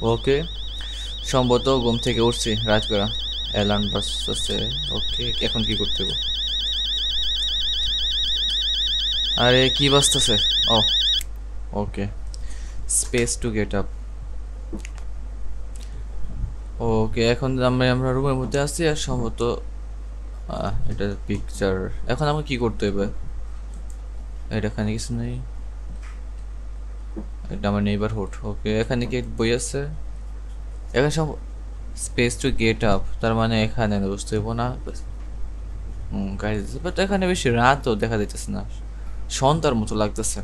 ওকে, সম্ভবত ঘুম থেকে উঠছি রাত করা, অ্যালার্ম বাজতেছে। ওকে, এখন কি করতে হবে? আরে কি বাজতেছে? ও, ওকে, স্পেস টু গেট আপ। ওকে, এখন আমরা রুমের মধ্যে আছি আর সম্ভবত এটা পিকচার। এখন আমাকে কি করতে হবে? এটা এখানে কিছু নেই, এটা আমার নেইবারহুড। ওকে, এখানে কি বই আছে? এখানে সব স্পেস টু গেট আপ, তার মানে এখানে না, বুঝতে হইব না। গাইজ, বাট এখানে বেশি রাতও দেখা যাইতেছে না, সন্ধ্যার মতো লাগতেছে।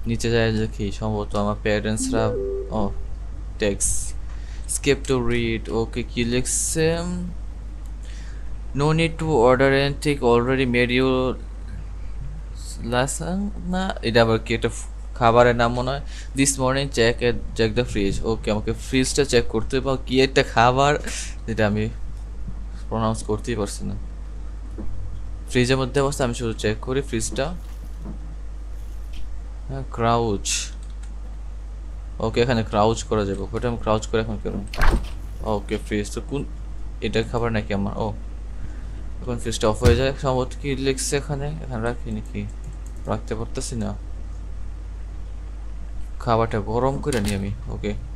নিচে যায় দেখি সম্ভবত আমার প্যারেন্টসরা। ও, text skip to read. Okay, কি লিখছে? No need to order and take already made you lasagna. না, এটা আবার কি একটা খাবারের নাম মনে হয়। This morning check the fridge. Okay, আমাকে ফ্রিজটা চেক করতে হবে, কি একটা খাবার যেটা আমি প্রনাউন্স করতেই পারছি না। ফ্রিজের মধ্যে অবস্থা, আমি শুধু চেক করি ফ্রিজটা। হ্যাঁ, ক্রাউচ। ওকে, এখানে ক্রাউচ করা যাবে, ওটা আমি ক্রাউচ করে এখন করুন। ওকে, ফ্রিজ তো কোন, এটা খাবার নাকি আমার? ও, এখন ফ্রিজটা অফ হয়ে যায় সম্ভবত। কি লিখছে এখানে? এখানে রাখি নাকি? রাখতে পারতেছি না, খাবারটা গরম করে নিই আমি। ওকে,